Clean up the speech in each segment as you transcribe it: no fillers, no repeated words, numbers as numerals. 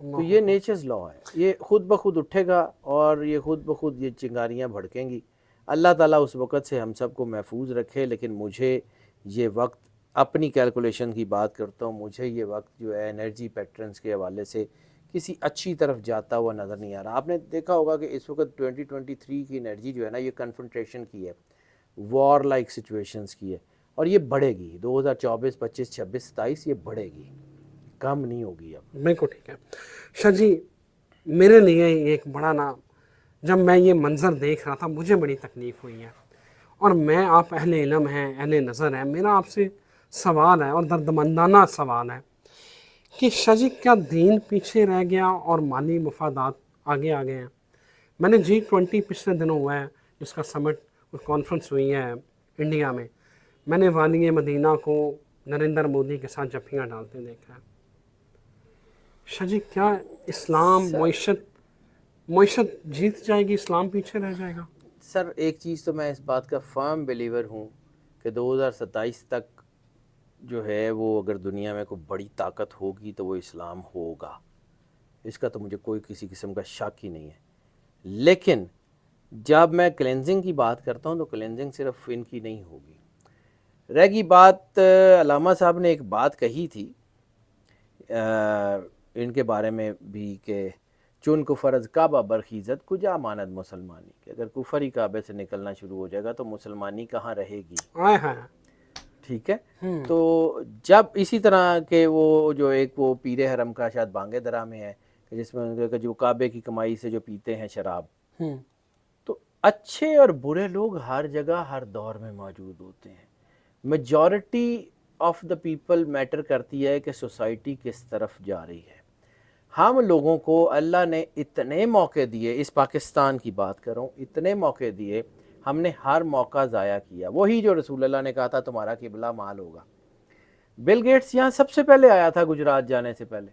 تو یہ نیچرز لا ہے، یہ خود بخود اٹھے گا اور یہ خود بخود یہ چنگاریاں بھڑکیں گی۔ اللہ تعالیٰ اس وقت سے ہم سب کو محفوظ رکھے، لیکن مجھے یہ وقت، اپنی کیلکولیشن کی بات کرتا ہوں، مجھے یہ وقت جو ہے انرجی پیٹرنز کے حوالے سے کسی اچھی طرف جاتا ہوا نظر نہیں آ رہا۔ آپ نے دیکھا ہوگا کہ اس وقت 2023 کی انرجی جو ہے نا، یہ کنفرنٹریشن کی ہے، وار لائک سچویشنز کی ہے، اور یہ بڑھے گی 2024 25 26 27، یہ بڑھے گی، کم نہیں ہوگی اب۔ بالکل ٹھیک ہے شاہ جی، میرے لیے ایک بڑا نا، جب میں یہ منظر دیکھ رہا تھا مجھے بڑی تکلیف ہوئی ہے، اور میں، آپ اہل علم ہیں، اہل نظر ہیں، میرا آپ سے سوال ہے اور دردمندانہ سوال ہے کہ شاہ جی کیا دین پیچھے رہ گیا اور مالی مفادات آگے آ گئے ہیں؟ میں نے G20 پچھلے دنوں ہوا ہے، جس کا سمٹ کانفرنس ہوئی ہے انڈیا میں نے والی مدینہ کو نریندر مودی کے ساتھ جفیاں ڈالتے دیکھا ہے۔ شاہ جی کیا اسلام معیشت جیت جائے گی، اسلام پیچھے رہ جائے گا؟ سر ایک چیز تو میں اس بات کا فرم بلیور ہوں کہ 2027 تک جو ہے وہ اگر دنیا میں کوئی بڑی طاقت ہوگی تو وہ اسلام ہوگا، اس کا تو مجھے کوئی کسی قسم کا شک ہی نہیں ہے۔ لیکن جب میں کلینزنگ کی بات کرتا ہوں تو کلینزنگ صرف ان کی نہیں ہوگی۔ رہ گئی بات، علامہ صاحب نے ایک بات کہی تھی ان کے بارے میں بھی کہ چون کفر از کعبہ برخیزت کجا ماند مسلمانی، کہ اگر کفر ہی کعبے سے نکلنا شروع ہو جائے گا تو مسلمانی کہاں رہے گی۔ آئے ہیں ٹھیک ہے، تو جب اسی طرح کہ وہ جو ایک وہ پیر حرم کا شاید بانگے درا میں ہے کہ جس میں جو کعبے کی کمائی سے جو پیتے ہیں شراب، تو اچھے اور برے لوگ ہر جگہ ہر دور میں موجود ہوتے ہیں۔ Majority of the people matter کرتی ہے کہ سوسائٹی کس طرف جا رہی ہے۔ ہم لوگوں کو اللہ نے اتنے موقع دیے، اس پاکستان کی بات کر رہا ہوں، اتنے موقع دیے، ہم نے ہر موقع ضائع کیا۔ وہی جو رسول اللہ نے کہا تھا تمہارا قبلہ مال ہوگا۔ بل گیٹس یہاں سب سے پہلے آیا تھا گجرات جانے سے پہلے،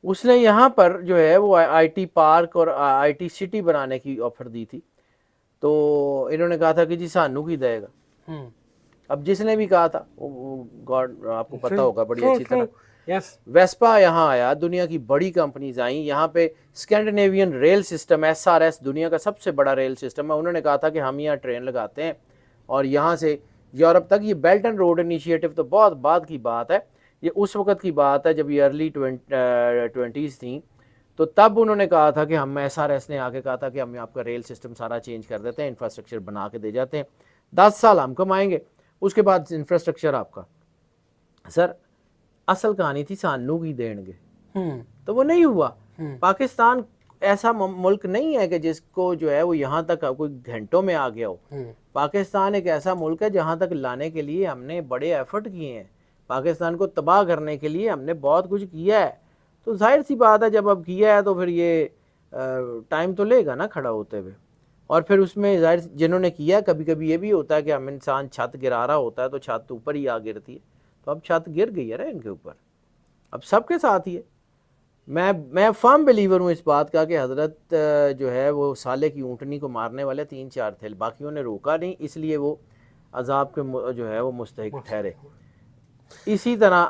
اس نے یہاں پر جو ہے وہ آئی ٹی پارک اور آئی ٹی سٹی بنانے کی آفر دی تھی، تو انہوں نے کہا تھا کہ جی سانو کی دے گا۔ اب جس نے بھی کہا تھا گاڈ آپ کو پتہ ہوگا بڑی اچھی طرح، ویسپا یہاں آیا، دنیا کی بڑی کمپنیز آئیں یہاں پہ، اسکینڈینیوین ریل سسٹم SRS دنیا کا سب سے بڑا ریل سسٹم ہے، انہوں نے کہا تھا کہ ہم یہاں ٹرین لگاتے ہیں اور یہاں سے یورپ تک۔ یہ بیلٹ اینڈ روڈ انیشیٹو تو بہت بعد کی بات ہے، یہ اس وقت کی بات ہے جب یہ ارلی 20s تھیں، تو تب انہوں نے کہا تھا کہ ہم SRS نے آ کے کہا تھا کہ ہم آپ کا ریل سسٹم سارا چینج کر دیتے ہیں، انفراسٹرکچر بنا کے دے جاتے ہیں، 10 سال ہم کمائیں گے، اس کے بعد انفراسٹرکچر آپ کا۔ سر اصل کہانی تھی سانو کی دین گے، تو وہ نہیں ہوا۔ پاکستان ایسا ملک نہیں ہے کہ جس کو جو ہے وہ یہاں تک کوئی گھنٹوں میں آ گیا ہو۔ پاکستان ایک ایسا ملک ہے جہاں تک لانے کے لیے ہم نے بڑے ایفرٹ کیے ہیں، پاکستان کو تباہ کرنے کے لیے ہم نے بہت کچھ کیا ہے، تو ظاہر سی بات ہے جب اب کیا ہے تو پھر یہ ٹائم تو لے گا نا کھڑا ہوتے ہوئے۔ اور پھر اس میں ظاہر جنہوں نے کیا، کبھی کبھی یہ بھی ہوتا ہے کہ ہم انسان چھت گرا رہا ہوتا ہے تو چھت اوپر ہی آ گرتی ہے، تو اب چھت گر گئی ہے نا ان کے اوپر، اب سب کے ساتھ ہی ہے۔ میں فرم بلیور ہوں اس بات کا کہ حضرت جو ہے وہ سالے کی اونٹنی کو مارنے والے 3-4 تھے، باقیوں نے روکا نہیں، اس لیے وہ عذاب کے جو ہے وہ مستحق ٹھہرے۔ اسی طرح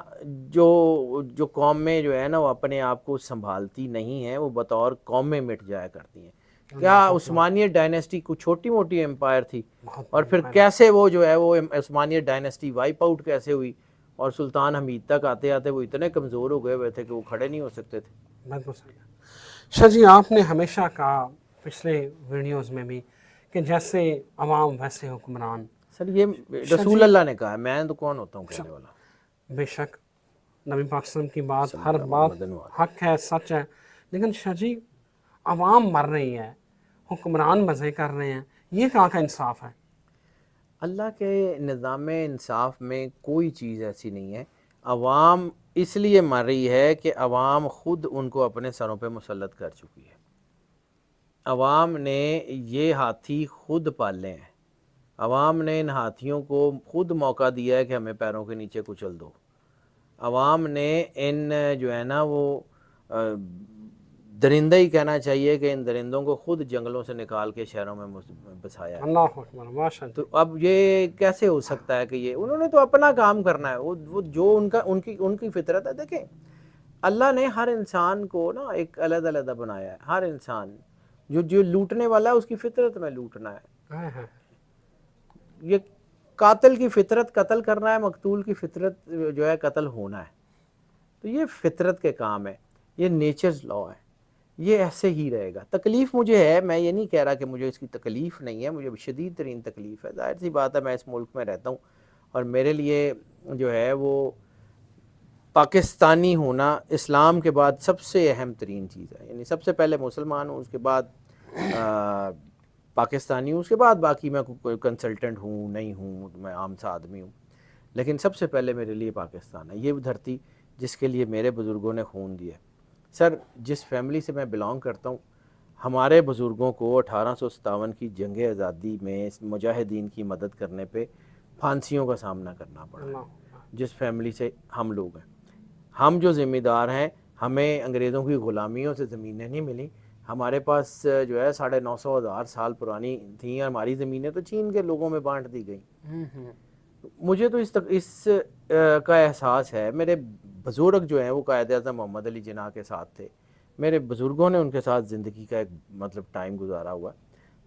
جو قومیں جو ہے نا وہ اپنے آپ کو سنبھالتی نہیں ہیں، وہ بطور قومیں مٹ جایا کرتی ہیں۔ کیا عثمانیہ ڈائنیسٹی کو چھوٹی موٹی امپائر تھی، اور پھر کیسے وہ جو ہے وہ عثمانیہ ڈائنیسٹی وائپ آؤٹ کیسے ہوئی، اور سلطان حمید تک آتے آتے وہ اتنے کمزور ہو گئے ہوئے تھے کہ وہ کھڑے نہیں ہو سکتے تھے۔ بالکل صحیح ہے شاہ جی، آپ نے ہمیشہ کہا پچھلے ویڈیوز میں بھی کہ جیسے عوام ویسے حکمران۔ سر یہ رسول اللہ نے کہا ہے، میں تو کون ہوتا ہوں کہنے والا۔ بے شک نبی پاک صلی اللہ علیہ وسلم کی بات، ہر بات حق ہے، سچ ہے، لیکن شاہ جی عوام مر رہی ہے، حکمران مزے کر رہے ہیں، یہ کہاں کا انصاف ہے؟ اللہ کے نظام انصاف میں کوئی چیز ایسی نہیں ہے۔ عوام اس لیے مر رہی ہے کہ عوام خود ان کو اپنے سروں پہ مسلط کر چکی ہے۔ عوام نے یہ ہاتھی خود پالے ہیں، عوام نے ان ہاتھیوں کو خود موقع دیا ہے کہ ہمیں پیروں کے نیچے کچل دو۔ عوام نے ان جو ہے نا وہ درندہ ہی کہنا چاہیے کہ ان درندوں کو خود جنگلوں سے نکال کے شہروں میں بسایا ہے۔ اللہ اکبر، ماشاء اللہ۔ تو اب یہ کیسے ہو سکتا ہے کہ یہ انہوں نے تو اپنا کام کرنا ہے، وہ جو ان کی فطرت ہے۔ دیکھیں اللہ نے ہر انسان کو نا ایک علیحدہ علیحدہ بنایا ہے. ہر انسان جو لوٹنے والا ہے اس کی فطرت میں لوٹنا ہے. یہ قاتل کی فطرت قتل کرنا ہے, مقتول کی فطرت جو ہے قتل ہونا ہے. تو یہ فطرت کے کام ہے, یہ نیچرز لا ہے, یہ ایسے ہی رہے گا. تکلیف مجھے ہے, میں یہ نہیں کہہ رہا کہ مجھے اس کی تکلیف نہیں ہے, مجھے شدید ترین تکلیف ہے. ظاہر سی بات ہے, میں اس ملک میں رہتا ہوں اور میرے لیے جو ہے وہ پاکستانی ہونا اسلام کے بعد سب سے اہم ترین چیز ہے. یعنی سب سے پہلے مسلمان ہوں, اس کے بعد پاکستانی ہوں, اس کے بعد باقی میں کوئی کنسلٹنٹ ہوں نہیں ہوں, میں عام سا آدمی ہوں, لیکن سب سے پہلے میرے لیے پاکستان ہے. یہ دھرتی جس کے لیے میرے بزرگوں نے خون دیا. سر جس فیملی سے میں بلانگ کرتا ہوں, ہمارے بزرگوں کو 1857 کی جنگ آزادی میں اس مجاہدین کی مدد کرنے پہ پھانسیوں کا سامنا کرنا پڑا. جس فیملی سے ہم لوگ ہیں, ہم جو ذمہ دار ہیں, ہمیں انگریزوں کی غلامیوں سے زمینیں نہیں ملیں. ہمارے پاس جو ہے 950,000 سال پرانی تھیں, ہماری زمینیں تو چین کے لوگوں میں بانٹ دی گئیں. مجھے تو اس کا احساس ہے. میرے بزرگ جو ہیں وہ قائد اعظم محمد علی جناح کے ساتھ تھے, میرے بزرگوں نے ان کے ساتھ زندگی کا ایک مطلب ٹائم گزارا ہوا.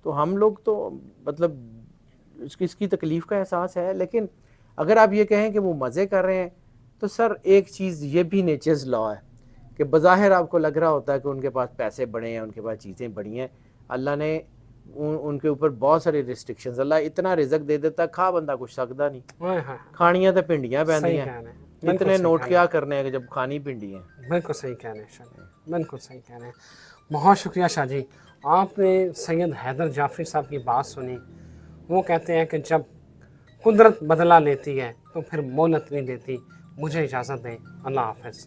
تو ہم لوگ تو مطلب اس کی تکلیف کا احساس ہے. لیکن اگر آپ یہ کہیں کہ وہ مزے کر رہے ہیں, تو سر ایک چیز یہ بھی نیچرز لا ہے کہ بظاہر آپ کو لگ رہا ہوتا ہے کہ ان کے پاس پیسے بڑے ہیں, ان کے پاس چیزیں بڑی ہیں, اللہ نے ان کے اوپر بہت ساری ریسٹرکشنز. اللہ اتنا رزق دے دیتا, کھا بندہ کچھ سکتا نہیں, کھانیاں تو پنڈیاں پہندیاں, اتنے نوٹ کیا کرنے ہیں کہ جب کھانی پنڈی ہیں. بالکل صحیح کہہ رہے ہیں شاہ جی, بالکل صحیح کہہ رہے ہیں. بہت شکریہ شاہ جی. آپ نے سید حیدر جعفری صاحب کی بات سنی. وہ کہتے ہیں کہ جب قدرت بدلہ لیتی ہے تو پھر مہلت نہیں دیتی. مجھے اجازت دیں, اللہ حافظ.